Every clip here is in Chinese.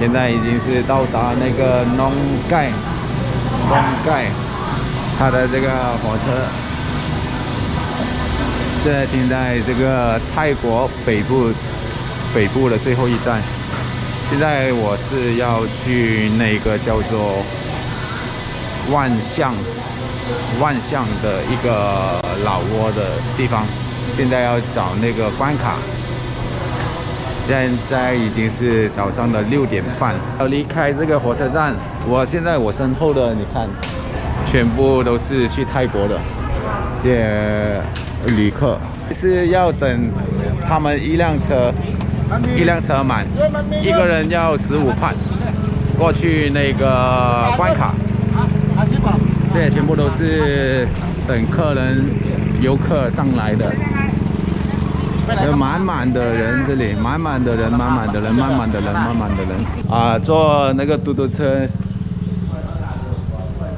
现在已经是到达那个农盖，它的这个火车。这现在这个泰国北部的最后一站。现在我是要去那个叫做万象的一个老挝的地方，现在要找那个关卡。现在已经是早上的6点半，要离开这个火车站。我身后的你看，全部都是去泰国的这旅客，是要等他们一辆车满，一个人要15块过去那个关卡。这全部都是等游客上来的，有满的人，这里满满的人啊！坐那个嘟嘟车，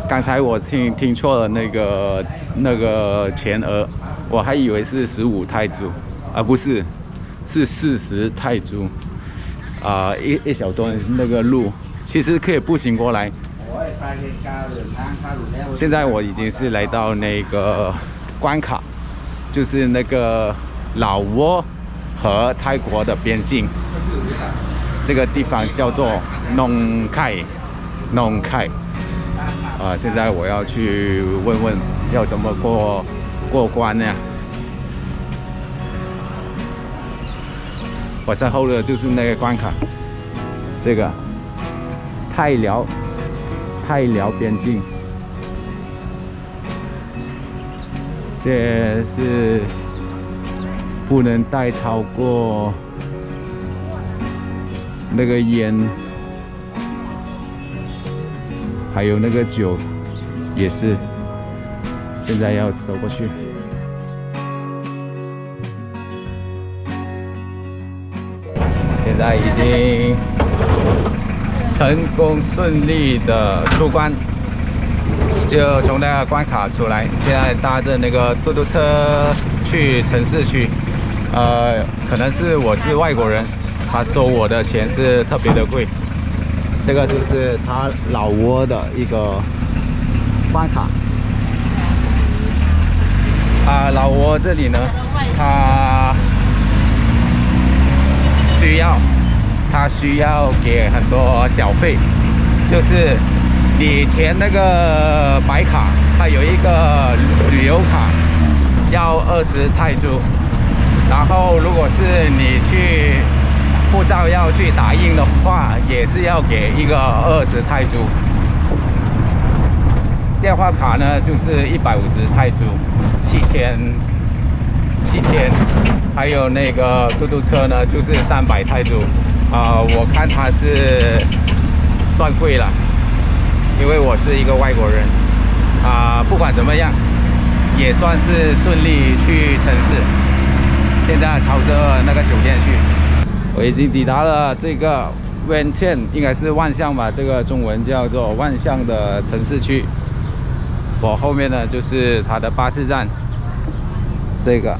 刚才我听错了那个钱额，我还以为是15泰铢，不是，是40泰铢。一小段那个路，其实可以步行过来。现在我已经是来到那个关卡，就是那个老挝和泰国的边境，这个地方叫做农凯。现在我要去问要怎么过关呢？我身后的就是那个关卡，这个泰辽边境，这是不能带超过那个烟，还有那个酒也是。现在要走过去。现在已经成功顺利的出关，就从那个关卡出来。现在搭着那个嘟嘟车去城市区，可能是我是外国人，他收我的钱是特别的贵。这个就是他老挝的一个关卡。老挝这里呢，他需要给很多小费，就是你填那个白卡，它有一个旅游卡要20泰铢，然后如果是你去护照要去打印的话，也是要给一个20泰铢。电话卡呢就是150泰铢，7000，还有那个嘟嘟车呢就是300泰铢。我看它是算贵了，因为我是一个外国人。不管怎么样，也算是顺利去城市。现在朝着那个酒店去。我已经抵达了这个万象，应该是万象吧，这个中文叫做万象的城市区。我后面呢就是它的巴士站，这个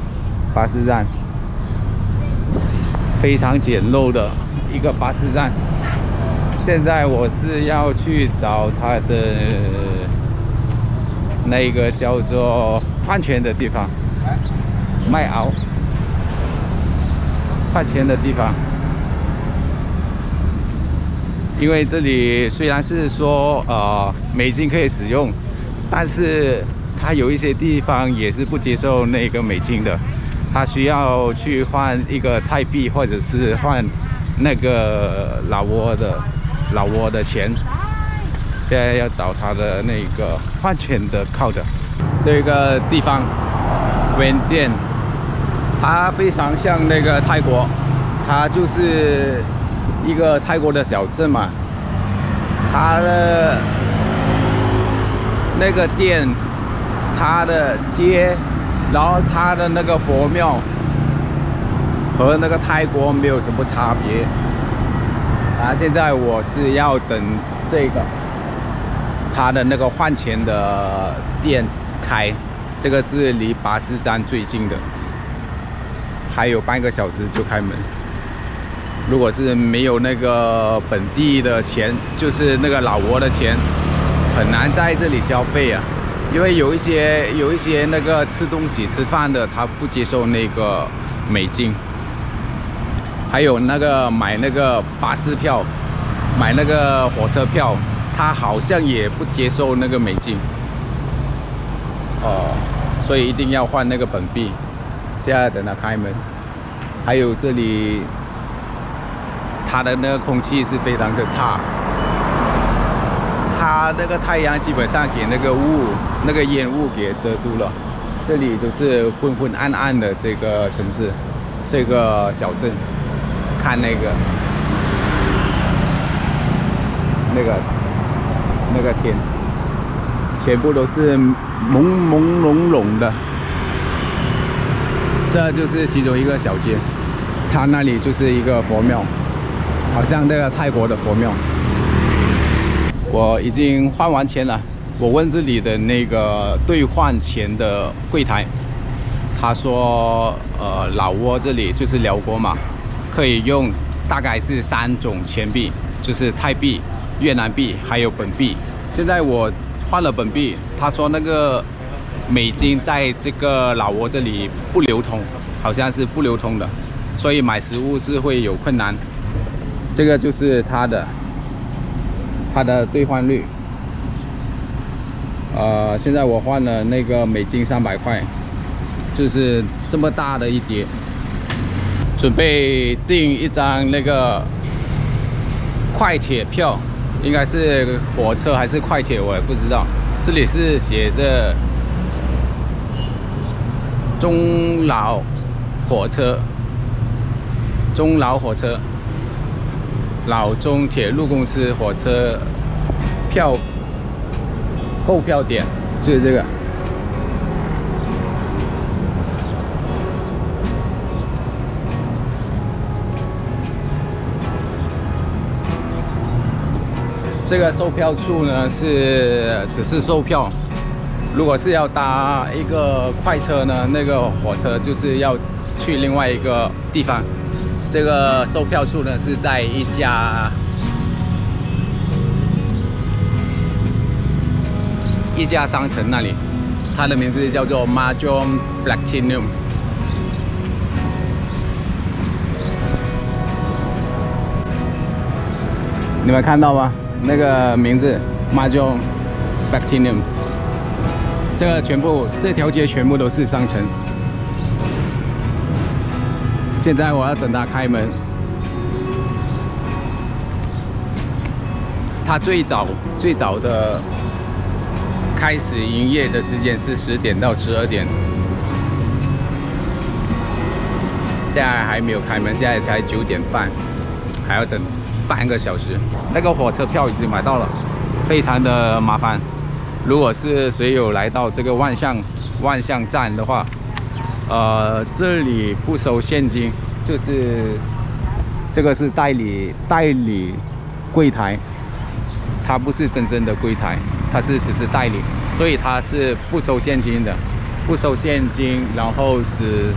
巴士站非常简陋的一个巴士站。现在我是要去找它的那个叫做换钱的地方，麦熬换钱的地方。因为这里虽然是说美金可以使用，但是它有一些地方也是不接受那个美金的，它需要去换一个泰币，或者是换那个老挝的钱。现在要找它的那个换钱的靠的这个地方，文店，它非常像那个泰国，它就是一个泰国的小镇嘛，它的那个店，它的街，然后它的那个佛庙和那个泰国没有什么差别。现在我是要等这个它的那个换钱的店开，这个是离巴士站最近的，还有半个小时就开门。如果是没有那个本地的钱，就是那个老挝的钱，很难在这里消费啊。因为有一些那个吃东西吃饭的，他不接受那个美金，还有那个买那个巴士票、买那个火车票，他好像也不接受那个美金。所以一定要换那个本币。现在等他开门，还有这里。它的那个空气是非常的差，它那个太阳基本上给那个烟雾给遮住了，这里都是昏昏暗暗的这个城市，这个小镇，看那个天，全部都是朦朦胧胧的，这就是其中一个小街，它那里就是一个佛庙。好像那个泰国的佛庙，我已经换完钱了。我问这里的那个兑换钱的柜台，他说，老挝这里就是辽国嘛，可以用大概是3种钱币，就是泰币、越南币还有本币。现在我换了本币，他说那个美金在这个老挝这里不流通，好像是不流通的，所以买食物是会有困难。这个就是它的兑换率。现在我换了那个美金300块，就是这么大的一叠，准备订一张那个快铁票，应该是火车还是快铁，我也不知道。这里是写着中老火车。老中铁路公司火车票购票点就是这个。这个售票处呢只是售票，如果是要搭一个快车呢，那个火车就是要去另外一个地方。这个售票处呢是在一家商城那里，它的名字叫做 Mahjong Platinum。你们看到吗？那个名字 Mahjong Platinum， 这条街全部都是商城。现在我要等他开门。他最早的开始营业的时间是10点到12点，现在还没有开门，现在才9点半，还要等半个小时。那个火车票已经买到了，非常的麻烦。如果是谁有来到这个万象站的话，这里不收现金，就是这个是代理柜台，它不是真正的柜台，它只是代理，所以它是不收现金的，然后只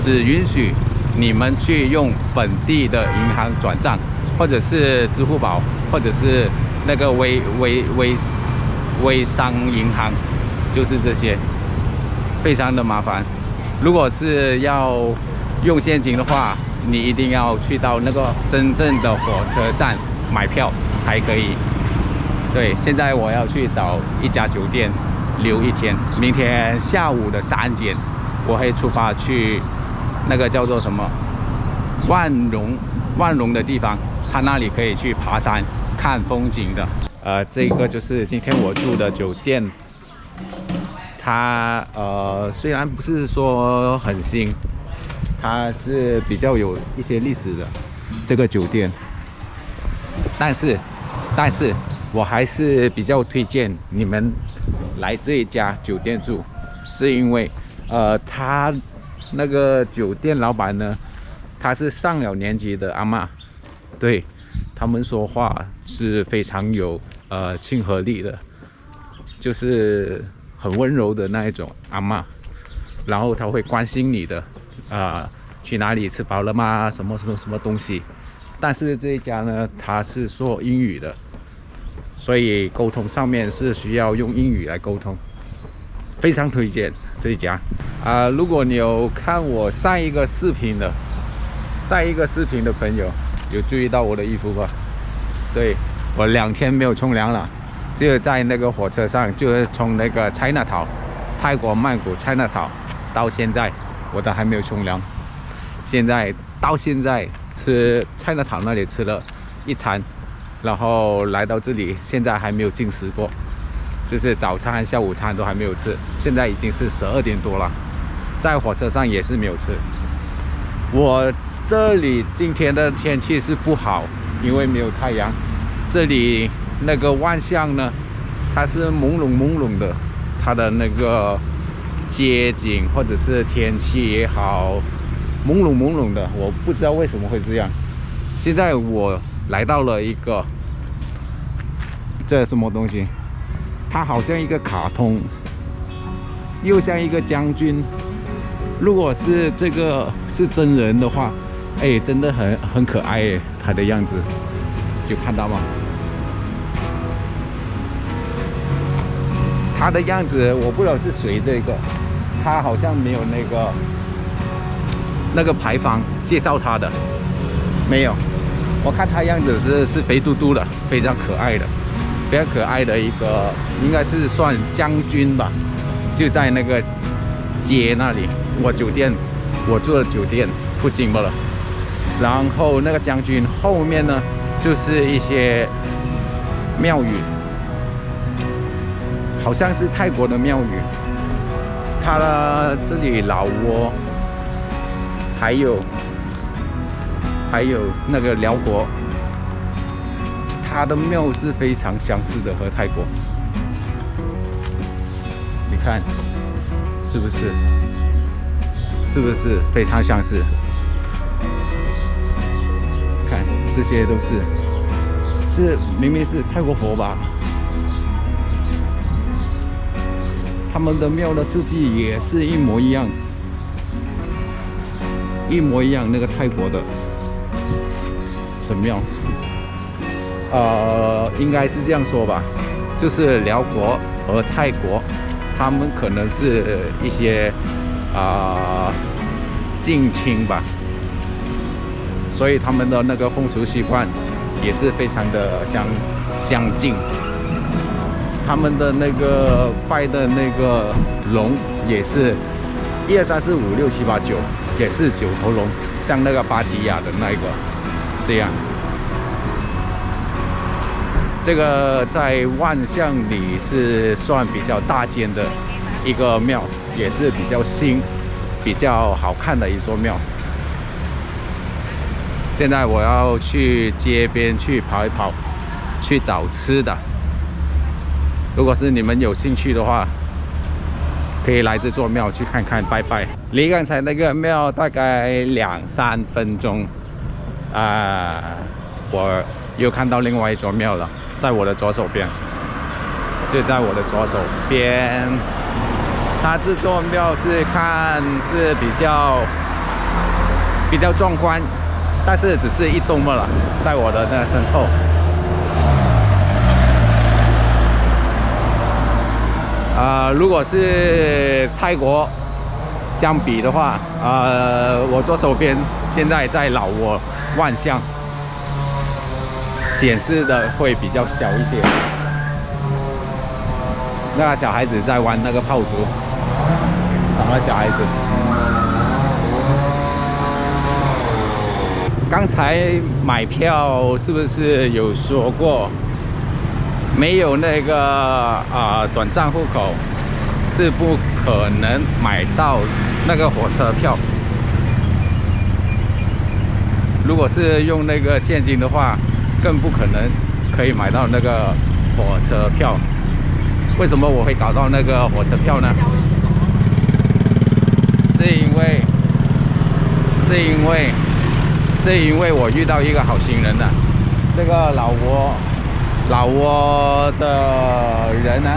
允许你们去用本地的银行转账，或者是支付宝，或者是那个微商银行，就是这些。非常的麻烦。如果是要用现金的话，你一定要去到那个真正的火车站买票才可以。对，现在我要去找一家酒店留一天，明天下午的3点我会出发去那个叫做什么万荣的地方，它那里可以去爬山看风景的。这个就是今天我住的酒店。它虽然不是说很新，它是比较有一些历史的这个酒店，但是我还是比较推荐你们来这一家酒店住，是因为他那个酒店老板呢，他是上了年纪的阿嬷，对，他们说话是非常有亲和力的，就是很温柔的那一种阿嬷，然后他会关心你的去哪里吃饱了吗？什么东西。但是这一家呢，它是说英语的，所以沟通上面是需要用英语来沟通，非常推荐这一家。如果你有看我上一个视频的朋友，有注意到我的衣服吧？对，我2天没有冲凉了，就是在那个火车上，就是从那个 Chinatown 泰国曼谷 Chinatown 到现在，我都还没有冲凉。到现在吃 Chinatown 那里吃了一餐，然后来到这里，现在还没有进食过，就是早餐、下午餐都还没有吃。现在已经是12点多了，在火车上也是没有吃。我这里今天的天气是不好，因为没有太阳。这里那个万象呢，它是朦胧的，它的那个街景或者是天气也好，朦胧的，我不知道为什么会这样。现在我来到了一个，这什么东西？它好像一个卡通，又像一个将军。如果是这个是真人的话，哎，真的很可爱哎，它的样子，就看到吗？它的样子我不知道是谁这个，它好像没有那个牌坊介绍它的，没有。我看它样子是肥嘟嘟的，非常可爱的一个，应该是算将军吧，就在那个街那里。我住的酒店附近罢了。然后那个将军后面呢，就是一些庙宇，好像是泰国的庙宇。它的这里老挝，还有那个辽国，它的庙是非常相似的，和泰国。你看，是不是非常相似？看这些都是明明是泰国佛吧？他们的庙的设计也是一模一样，那个泰国的神庙，应该是这样说吧，就是辽国和泰国，他们可能是一些近亲吧，所以他们的那个风俗习惯也是非常的相近。他们的那个拜的那个龙也是1、2、3、4、5、6、7、8、9，也是9头龙，像那个芭提雅的那个这样。这个在万象里是算比较大间的一个庙，也是比较新、比较好看的一座庙。现在我要去街边去跑一跑，去找吃的。如果是你们有兴趣的话，可以来这座庙去看看拜拜。离刚才那个庙大概2、3分钟，我又看到另外一座庙了，在我的左手边，就在我的左手边。它这座庙是比较壮观，但是只是一栋罢了，在我的那个身后。如果是泰国相比的话，我左手边现在在老挝万象，显示的会比较小一些。那个小孩子在玩那个炮竹，2个小孩子。刚才买票是不是有说过？没有那个转账户口是不可能买到那个火车票。如果是用那个现金的话，更不可能可以买到那个火车票。为什么我会搞到那个火车票呢？是因为我遇到一个好心人了。这个老挝的人呢，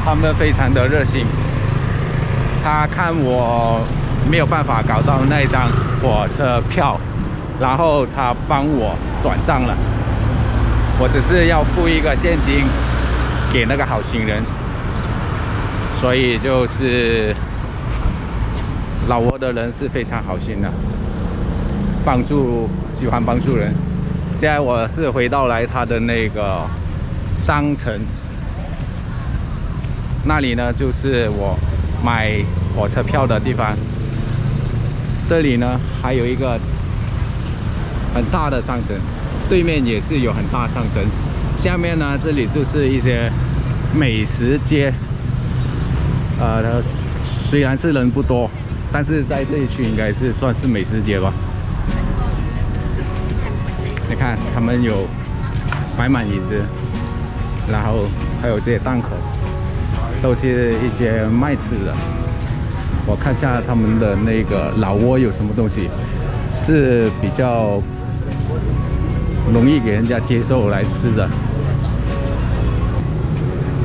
他们非常的热心。他看我没有办法搞到那张火车票，然后他帮我转账了，我只是要付一个现金给那个好心人，所以就是老挝的人是非常好心的，喜欢帮助人。现在我是回到来他的那个商城那里呢，就是我买火车票的地方。这里呢还有一个很大的商城，对面也是有很大商城。下面呢，这里就是一些美食街。虽然是人不多，但是在这一区应该是算是美食街吧。你看，他们有摆满椅子，然后还有这些档口，都是一些卖吃的。我看一下他们的那个老挝有什么东西是比较容易给人家接受来吃的。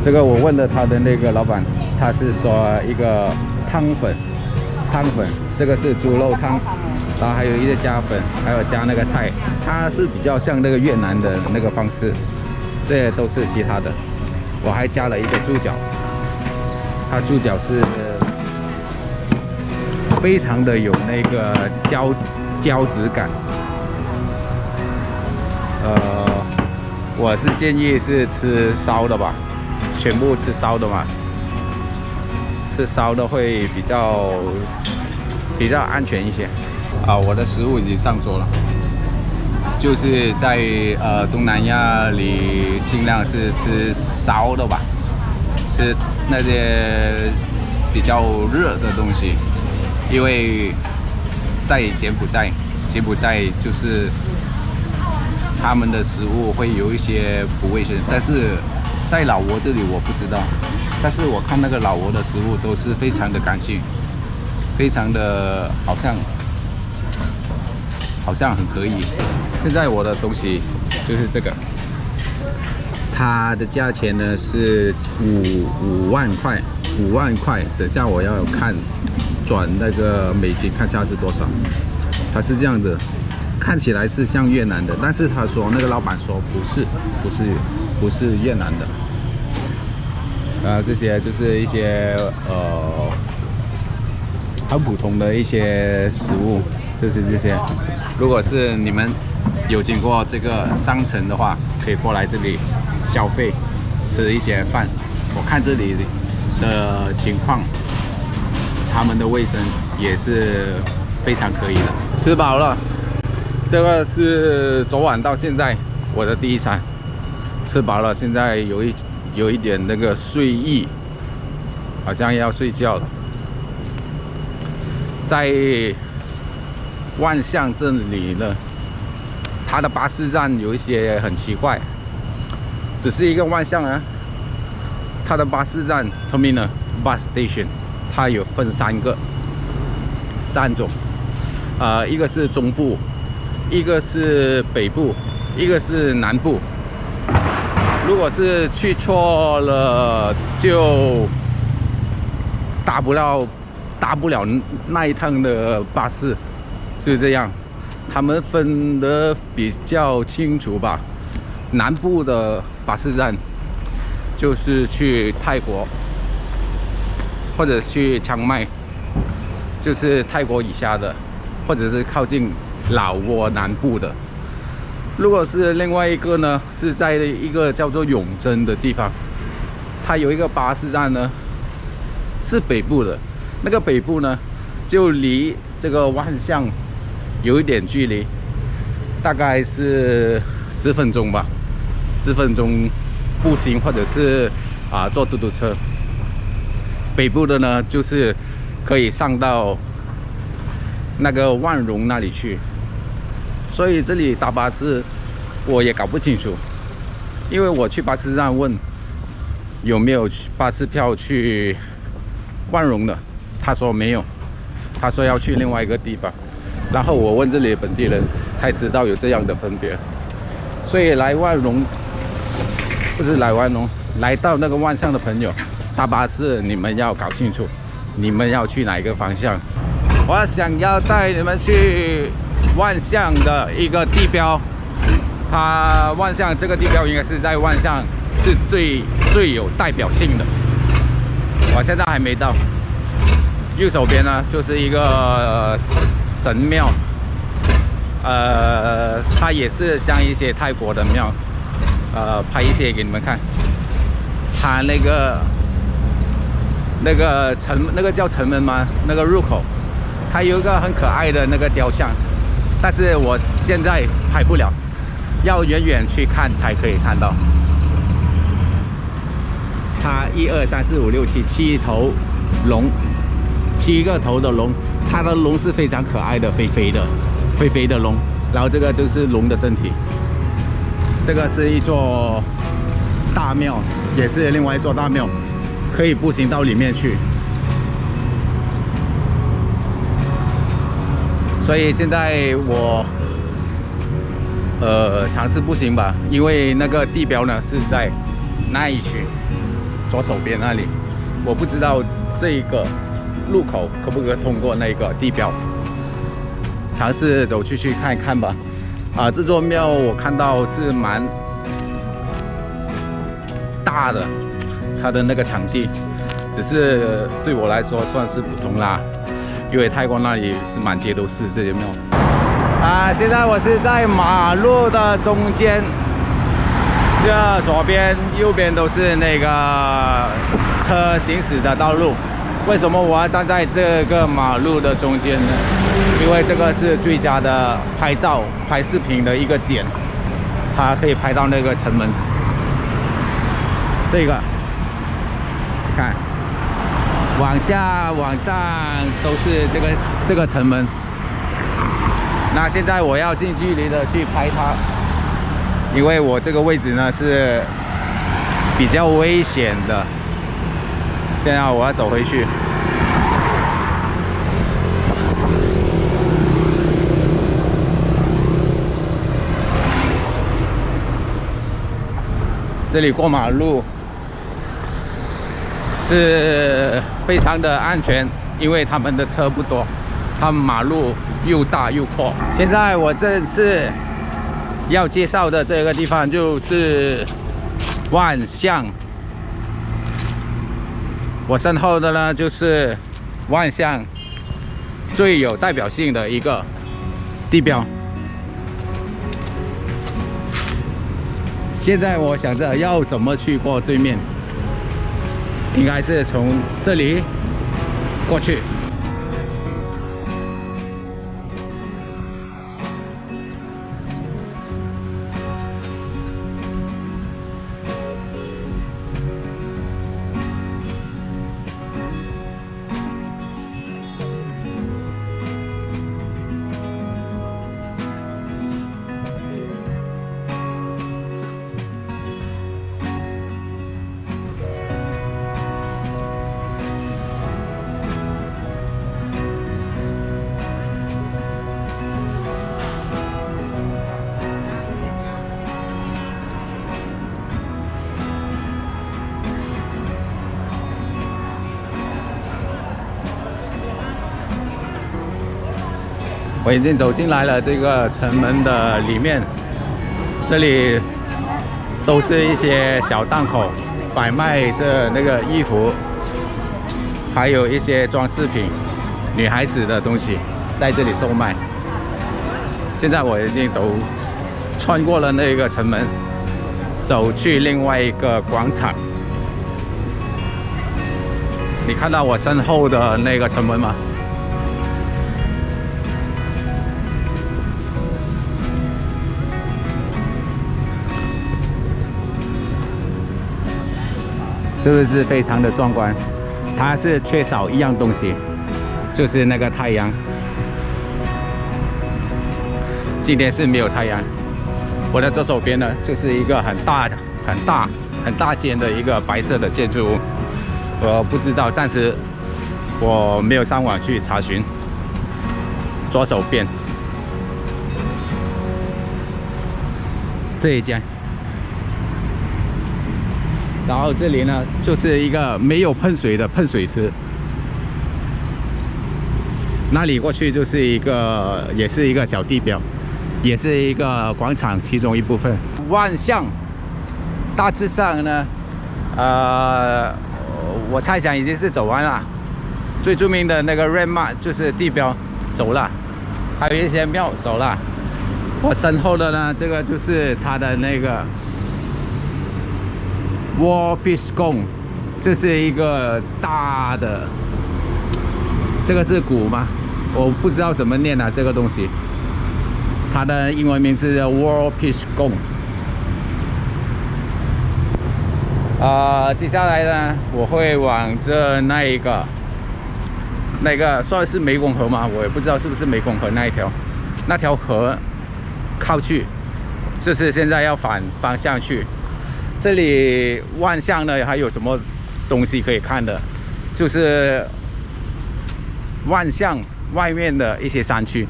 这个我问了他的那个老板，他是说一个汤粉，这个是猪肉汤，然后还有一个加粉，还有加那个菜，它是比较像那个越南的那个方式，这些都是其他的。我还加了一个猪脚，它猪脚是非常的有那个胶质感。我是建议是吃烧的吧，全部吃烧的嘛，吃烧的会比较安全一些。我的食物已经上桌了，就是在东南亚里尽量是吃烧的吧，吃那些比较热的东西，因为在柬埔寨就是他们的食物会有一些不卫生，但是在老挝这里我不知道，但是我看那个老挝的食物都是非常的干净，非常的好像很可以。现在我的东西就是这个，它的价钱呢是5万块，等下我要转那个美金看下是多少。它是这样子，看起来是像越南的，但是他说那个老板说不是越南的。这些就是一些很普通的一些食物，就是这些。如果是你们有经过这个商城的话，可以过来这里消费，吃一些饭。我看这里的情况，他们的卫生也是非常可以的。吃饱了，这个是昨晚到现在我的第一餐，吃饱了，现在有一点那个睡意，好像要睡觉了。在万象这里呢，它的巴士站有一些很奇怪，只是一个万象啊。它的巴士站 Terminal Bus Station， 它有分3种，一个是中部，一个是北部，一个是南部。如果是去错了，就搭不了那一趟的巴士，就是这样。他们分得比较清楚吧。南部的巴士站就是去泰国或者去清迈，就是泰国以下的，或者是靠近老挝南部的。如果是另外一个呢，是在一个叫做永贞的地方，它有一个巴士站呢，是北部的。那个北部呢，就离这个万象有一点距离，大概是10分钟吧，10分钟步行或者是坐嘟嘟车。北部的呢，就是可以上到那个万荣那里去。所以这里搭巴士我也搞不清楚，因为我去巴士站问有没有巴士票去万荣的，他说没有，他说要去另外一个地方。然后我问这里的本地人，才知道有这样的分别。所以来万荣，不是来万荣，来到那个万象的朋友，搭巴士你们要搞清楚，你们要去哪一个方向。我想要带你们去万象的一个地标。它万象这个地标应该是在万象是最有代表性的。我现在还没到。右手边呢就是一个神庙，它也是像一些泰国的庙，拍一些给你们看。它那个叫城门吗？那个入口，它有一个很可爱的那个雕像，但是我现在拍不了，要远远去看才可以看到。它1、2、3、4、5、6、7头龙，7个头的龙，它的龙是非常可爱的，飞飞的龙。然后这个就是龙的身体。这个是一座大庙，也是另外一座大庙，可以步行到里面去。所以现在我尝试步行吧，因为那个地标呢是在那一区左手边那里，我不知道这一个路口可不可以通过那个地标，尝试走去看一看吧。这座庙我看到是蛮大的，它的那个场地，只是对我来说算是普通啦，因为泰国那里是满街都是这些庙。现在我是在马路的中间，这左边、右边都是那个车行驶的道路。为什么我要站在这个马路的中间呢？因为这个是最佳的拍照、拍视频的一个点，它可以拍到那个城门。这个看，往下、往上都是这个城门。那现在我要近距离的去拍它，因为我这个位置呢是比较危险的。现在我要走回去。这里过马路是非常的安全，因为他们的车不多，他们马路又大又阔。现在我这次要介绍的这个地方就是万象。我身后的呢就是万象最有代表性的一个地标。现在我想着要怎么去过对面，应该是从这里过去。我已经走进来了这个城门的里面，这里都是一些小档口摆卖着那个衣服，还有一些装饰品、女孩子的东西在这里售卖。现在我已经穿过了那个城门，走去另外一个广场。你看到我身后的那个城门吗？是不是非常的壮观？它是缺少一样东西，就是那个太阳。今天是没有太阳。我的左手边呢，就是一个很大间的一个白色的建筑物。我不知道，暂时我没有上网去查询。左手边这一间。然后这里呢，就是一个没有喷水的喷水池。那里过去就是一个，也是一个小地标，也是一个广场其中一部分。万象大致上呢，我猜想已经是走完了。最著名的那个 Red Mart 就是地标走了，还有一些庙走了。我身后的呢，这个就是它的那个 War Peace 宫，这是一个大的。这个是鼓吗？我不知道怎么念啊，这个东西。它的英文名字叫 War Peace 宫。接下来呢，我会往这那个算是湄公河吗？我也不知道是不是湄公河那条河靠去，就是现在要反方向去。这里万象呢还有什么东西可以看的？就是万象外面的一些山区。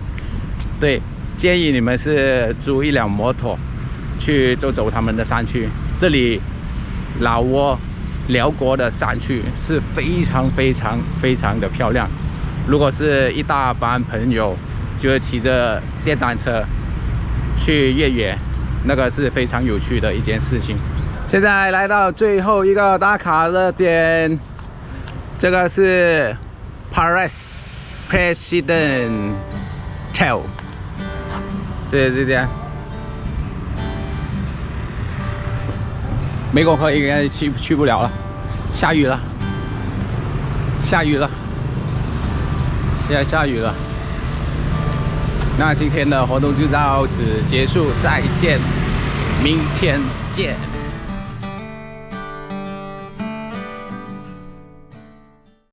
对，建议你们是租一辆摩托去走他们的山区。这里老挝、辽国的山区是非常的漂亮。如果是一大班朋友，就骑着电单车去越野，那个是非常有趣的一件事情。现在来到最后一个打卡的点，这个是 Paris President Hotel， 这样。湄公河应该去不了了，下雨了，现在下雨了。那今天的活动就到此结束，再见，明天见。